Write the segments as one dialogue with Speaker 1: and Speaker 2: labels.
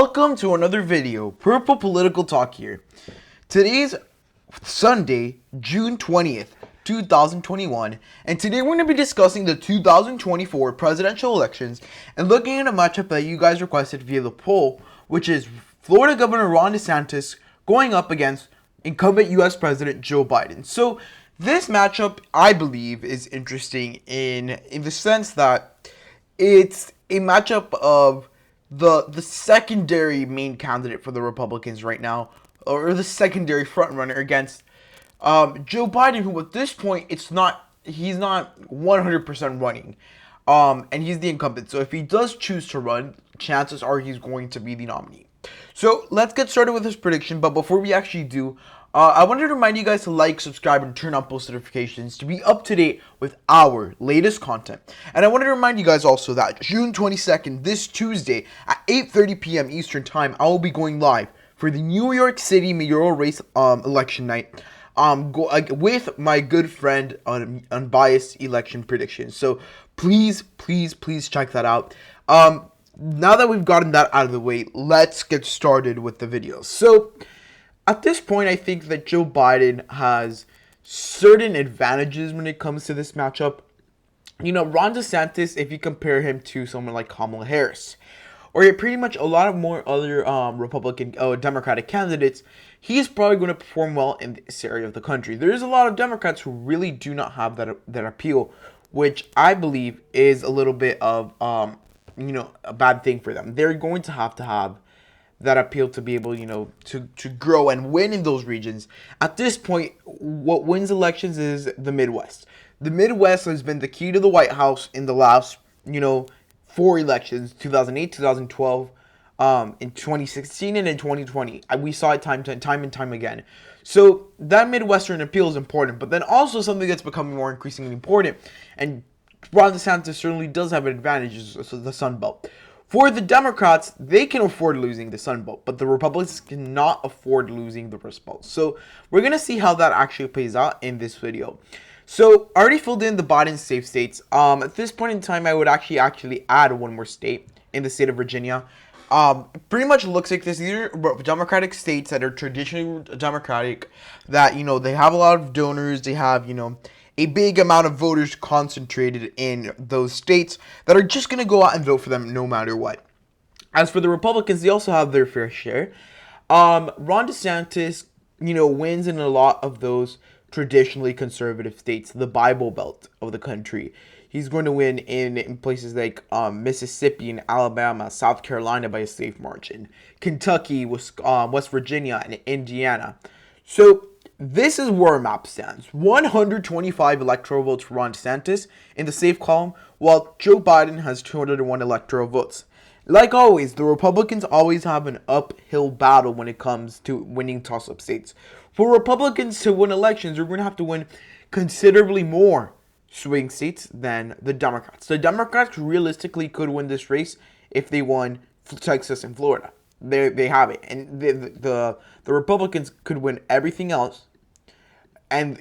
Speaker 1: Welcome to another video, Purple Political Talk here. Today's Sunday, June 20th, 2021, and today we're going to be discussing the 2024 presidential elections and looking at a matchup that you guys requested via the poll, which is Florida Governor Ron DeSantis going up against incumbent U.S. President Joe Biden. So this matchup, I believe, is interesting in the sense that it's a matchup of the secondary main candidate for the Republicans right now, or the secondary frontrunner against Joe Biden, who at this point he's not 100% running, and he's the incumbent. So if he does choose to run, chances are he's going to be the nominee. So let's get started with this prediction. But before we actually do, I wanted to remind you guys to like, subscribe, and turn on post notifications to be up to date with our latest content. And I wanted to remind you guys also that June 22nd, this Tuesday at 8:30 p.m. Eastern Time, I will be going live for the New York City mayoral race election night with my good friend on Unbiased Election Predictions. So please check that out. Now that we've gotten that out of the way, let's get started with the video. So at this point, I think that Joe Biden has certain advantages when it comes to this matchup. You know, Ron DeSantis, if you compare him to someone like Kamala Harris, or pretty much a lot of more other Democratic candidates, he's probably going to perform well in this area of the country. There's a lot of Democrats who really do not have that appeal, which I believe is a little bit of a bad thing for them. They're going to have that appeal to be able, to grow and win in those regions. At this point, what wins elections is the Midwest. The Midwest has been the key to the White House in the last, 4 elections, 2008, 2012, in 2016, and in 2020. We saw it time and time again. So that Midwestern appeal is important, but then also something that's becoming more increasingly important, and Ron DeSantis certainly does have an advantage, is the Sun Belt. For the Democrats, they can afford losing the Sun Belt, but the Republicans cannot afford losing the Rust Belt. So we're going to see how that actually plays out in this video. So I already filled in the Biden safe states. At this point in time, I would actually add one more state in the state of Virginia. Pretty much looks like this. These are Democratic states that are traditionally Democratic, that, they have a lot of donors. They have, a big amount of voters concentrated in those states that are just going to go out and vote for them no matter what. As for the Republicans, they also have their fair share. Ron DeSantis, wins in a lot of those traditionally conservative states, the Bible Belt of the country. He's going to win in places like Mississippi and Alabama, South Carolina by a safe margin, Kentucky, West Virginia, and Indiana. So this is where our map stands. 125 electoral votes for Ron DeSantis in the safe column, while Joe Biden has 201 electoral votes. Like always, the Republicans always have an uphill battle when it comes to winning toss-up states. For Republicans to win elections, they're going to have to win considerably more swing states than the Democrats. The Democrats realistically could win this race if they won Texas and Florida. They have it. And the Republicans could win everything else, and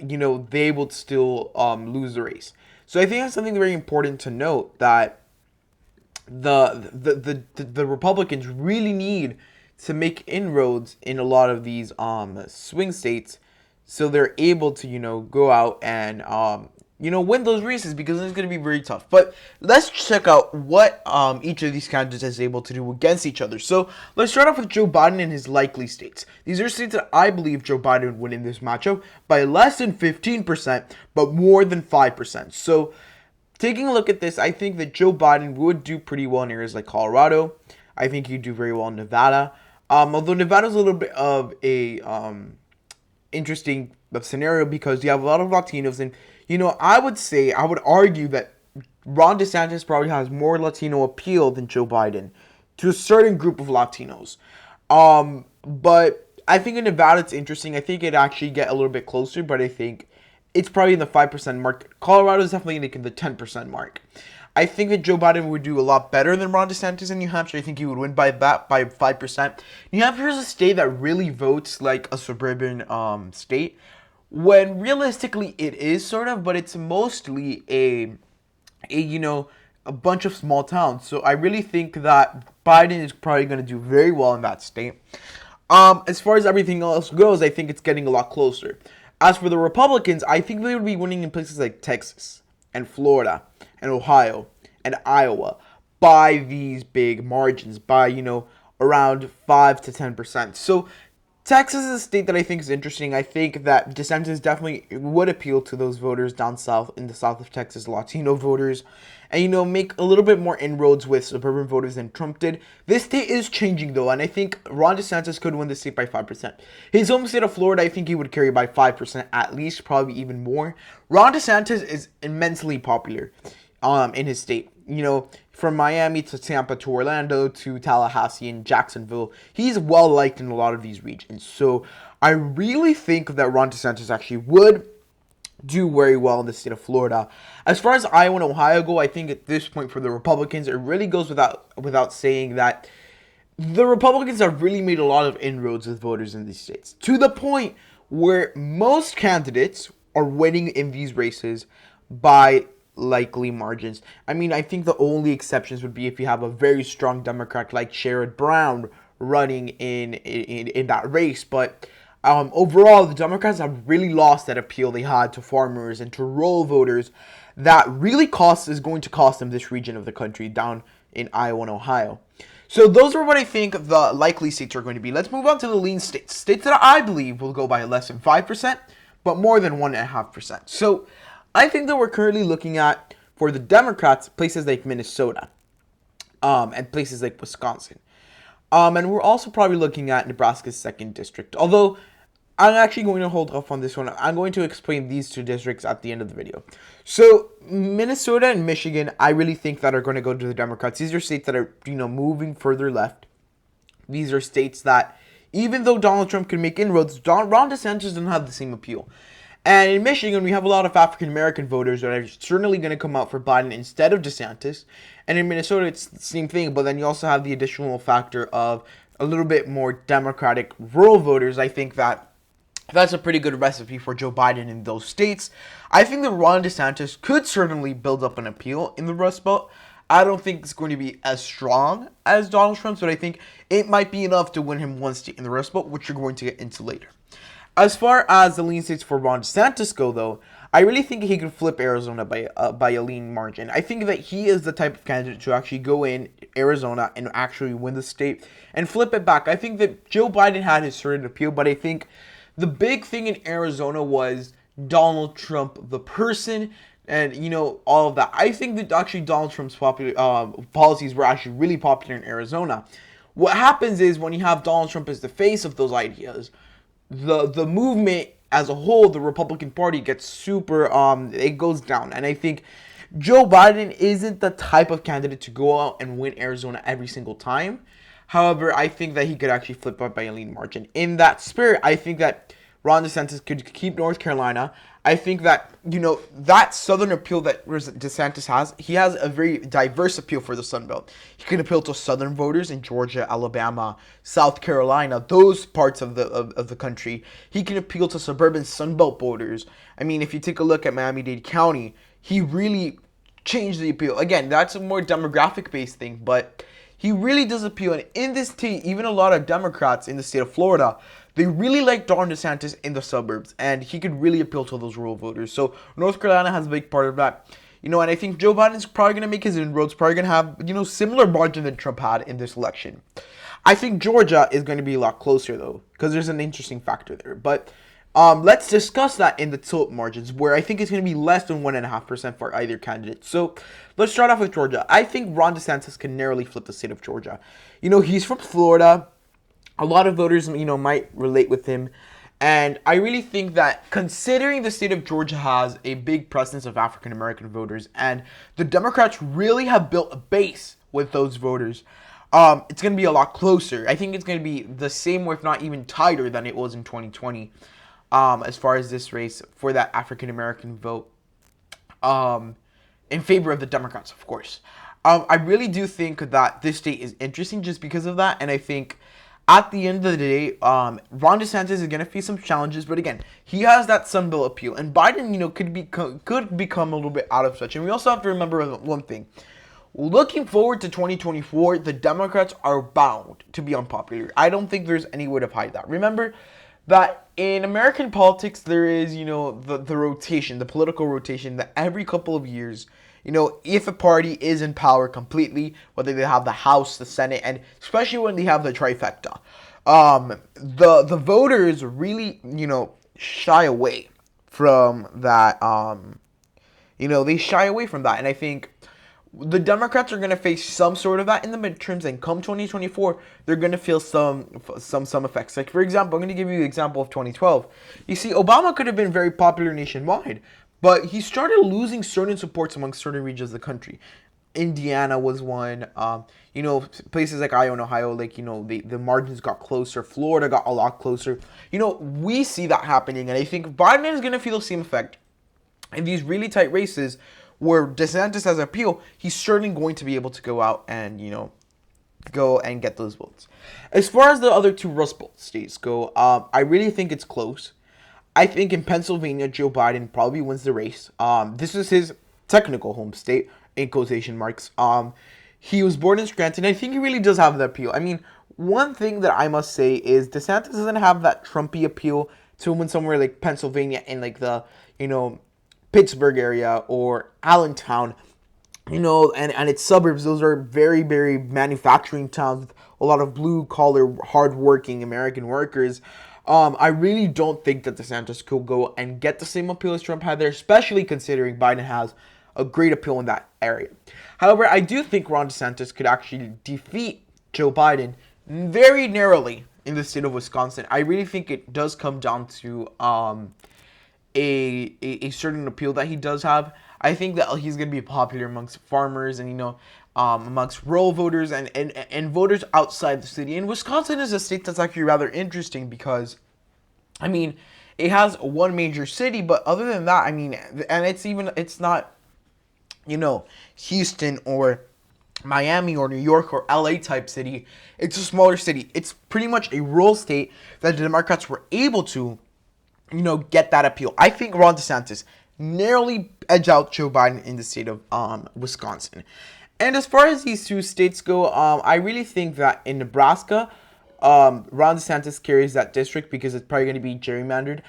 Speaker 1: they would still lose the race. So I think that's something very important to note, that the Republicans really need to make inroads in a lot of these swing states, so they're able to go out and win those races, because it's going to be very tough. But let's check out what each of these candidates is able to do against each other. So let's start off with Joe Biden and his likely states. These are states that I believe Joe Biden would win in this matchup by less than 15%, but more than 5%. So taking a look at this, I think that Joe Biden would do pretty well in areas like Colorado. I think he'd do very well in Nevada. Although Nevada's a little bit of a interesting scenario, because you have a lot of Latinos, and I would argue that Ron DeSantis probably has more Latino appeal than Joe Biden to a certain group of Latinos. But I think in Nevada it's interesting. I think it'd actually get a little bit closer, but I think it's probably in the 5% mark. Colorado is definitely in the 10% mark. I think that Joe Biden would do a lot better than Ron DeSantis in New Hampshire. I think he would win by 5%. New Hampshire is a state that really votes like a suburban state, when realistically it is sort of, but it's mostly a a bunch of small towns. So I really think that Biden is probably going to do very well in that state. As far as everything else goes, I think it's getting a lot closer. As for the Republicans, I think they would be winning in places like Texas and Florida and Ohio and Iowa by these big margins, by, around 5 to 10%. So Texas is a state that I think is interesting. I think that DeSantis definitely would appeal to those voters down south, in the south of Texas, Latino voters, and, make a little bit more inroads with suburban voters than Trump did. This state is changing, though, and I think Ron DeSantis could win the state by 5%. His home state of Florida, I think he would carry by 5% at least, probably even more. Ron DeSantis is immensely popular in his state. From Miami to Tampa to Orlando to Tallahassee and Jacksonville, he's well liked in a lot of these regions. So I really think that Ron DeSantis actually would do very well in the state of Florida. As far as Iowa and Ohio go, I think at this point for the Republicans, it really goes without saying that the Republicans have really made a lot of inroads with voters in these states, to the point where most candidates are winning in these races by likely margins. I mean, I think the only exceptions would be if you have a very strong Democrat like Sherrod Brown running in that race. But overall, the Democrats have really lost that appeal they had to farmers and to rural voters that really is going to cost them this region of the country down in Iowa and Ohio. So those are what I think the likely states are going to be. Let's move on to the lean states. States that I believe will go by less than 5%, but more than 1.5%. So I think that we're currently looking at, for the Democrats, places like Minnesota and places like Wisconsin. And we're also probably looking at Nebraska's 2nd district. Although, I'm actually going to hold off on this one. I'm going to explain these 2 districts at the end of the video. So, Minnesota and Michigan, I really think that are going to go to the Democrats. These are states that are, moving further left. These are states that, even though Donald Trump can make inroads, Ron DeSantis doesn't have the same appeal. And in Michigan, we have a lot of African-American voters that are certainly going to come out for Biden instead of DeSantis. And in Minnesota, it's the same thing. But then you also have the additional factor of a little bit more Democratic rural voters. I think that's a pretty good recipe for Joe Biden in those states. I think that Ron DeSantis could certainly build up an appeal in the Rust Belt. I don't think it's going to be as strong as Donald Trump's, but I think it might be enough to win him one state in the Rust Belt, which you're going to get into later. As far as the lean states for Ron DeSantis go, though, I really think he could flip Arizona by a lean margin. I think that he is the type of candidate to actually go in Arizona and actually win the state and flip it back. I think that Joe Biden had his certain appeal, but I think the big thing in Arizona was Donald Trump, the person, and, all of that. I think that actually Donald Trump's policies were actually really popular in Arizona. What happens is when you have Donald Trump as the face of those ideas, the movement as a whole, the Republican Party gets super, it goes down. And I think Joe Biden isn't the type of candidate to go out and win Arizona every single time. However, I think that he could actually flip up by a lean margin. In that spirit, I think that Ron DeSantis could keep North Carolina. I think that, that southern appeal that DeSantis has, he has a very diverse appeal for the Sun Belt. He can appeal to southern voters in Georgia, Alabama, South Carolina, those parts of the country. He can appeal to suburban Sun Belt voters. I mean, if you take a look at Miami-Dade County, he really changed the appeal. Again, that's a more demographic-based thing, but he really does appeal. And in this state, even a lot of Democrats in the state of Florida, they really like Ron DeSantis in the suburbs, and he could really appeal to those rural voters. So North Carolina has a big part of that. And I think Joe Biden's probably going to make his inroads, probably going to have, similar margin than Trump had in this election. I think Georgia is going to be a lot closer, though, because there's an interesting factor there. But let's discuss that in the tilt margins, where I think it's going to be less than 1.5% for either candidate. So let's start off with Georgia. I think Ron DeSantis can narrowly flip the state of Georgia. He's from Florida. A lot of voters, might relate with him. And I really think that considering the state of Georgia has a big presence of African-American voters, and the Democrats really have built a base with those voters, it's going to be a lot closer. I think it's going to be the same, or if not even tighter than it was in 2020, as far as this race for that African-American vote, in favor of the Democrats, of course. I really do think that this state is interesting just because of that, and I think at the end of the day, Ron DeSantis is going to face some challenges, but again, he has that Sun Belt appeal, and Biden, could become a little bit out of touch. And we also have to remember one thing. looking forward to 2024, the Democrats are bound to be unpopular. I don't think there's any way to hide that. Remember that in American politics, there is, the rotation, the political rotation, that every couple of years, if a party is in power completely, whether they have the House, the Senate, and especially when they have the trifecta, the voters really, shy away from that. They shy away from that, and I think the Democrats are going to face some sort of that in the midterms, and come 2024, they're going to feel some effects. Like, for example, I'm going to give you the example of 2012. You see, Obama could have been very popular nationwide, but he started losing certain supports among certain regions of the country. Indiana was one. Places like Iowa and Ohio, the margins got closer. Florida got a lot closer. We see that happening, and I think Biden is going to feel the same effect in these really tight races where DeSantis has appeal. He's certainly going to be able to go out and, go and get those votes. As far as the other two Rust Belt states go, I really think it's close. I think in Pennsylvania, Joe Biden probably wins the race. This is his technical home state, in quotation marks. He was born in Scranton. I think he really does have the appeal. I mean, one thing that I must say is DeSantis doesn't have that Trumpy appeal to win somewhere like Pennsylvania in like the, Pittsburgh area or Allentown, and its suburbs. Those are very, very manufacturing towns with a lot of blue-collar, hard-working American workers. I really don't think that DeSantis could go and get the same appeal as Trump had there, especially considering Biden has a great appeal in that area. However, I do think Ron DeSantis could actually defeat Joe Biden very narrowly in the state of Wisconsin. I really think it does come down to a certain appeal that he does have. I think that he's going to be popular amongst farmers and, amongst rural voters and voters outside the city. And Wisconsin is a state that's actually rather interesting because, it has one major city, but other than that, and it's not, Houston or Miami or New York or LA type city. It's a smaller city. It's pretty much a rural state that the Democrats were able to, get that appeal. I think Ron DeSantis narrowly edge out Joe Biden in the state of Wisconsin. And as far as these two states go, I really think that in Nebraska, Ron DeSantis carries that district because it's probably going to be gerrymandered.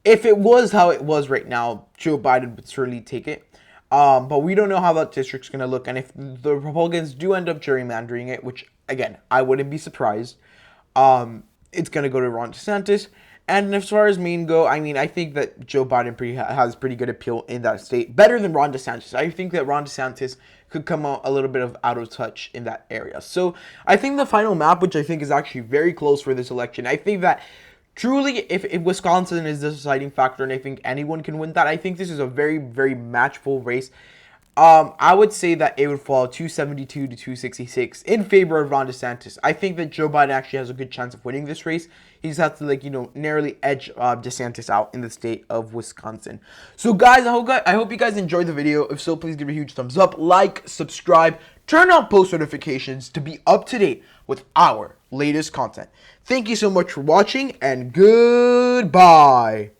Speaker 1: If it was how it was right now, Joe Biden would certainly take it. But we don't know how that district's going to look. And if the Republicans do end up gerrymandering it, which, again, I wouldn't be surprised, it's going to go to Ron DeSantis. And as far as Maine go, I think that Joe Biden has pretty good appeal in that state. Better than Ron DeSantis. I think that Ron DeSantis could come out a little bit out of touch in that area. So I think the final map, which I think is actually very close for this election, I think that truly, if Wisconsin is the deciding factor, and I think anyone can win that, I think this is a very, very matchful race. I would say that it would fall 272 to 266 in favor of Ron DeSantis. I think that Joe Biden actually has a good chance of winning this race. He just has to, narrowly edge DeSantis out in the state of Wisconsin. So, guys, I hope you guys enjoyed the video. If so, please give it a huge thumbs up, like, subscribe, turn on post notifications to be up to date with our latest content. Thank you so much for watching, and goodbye.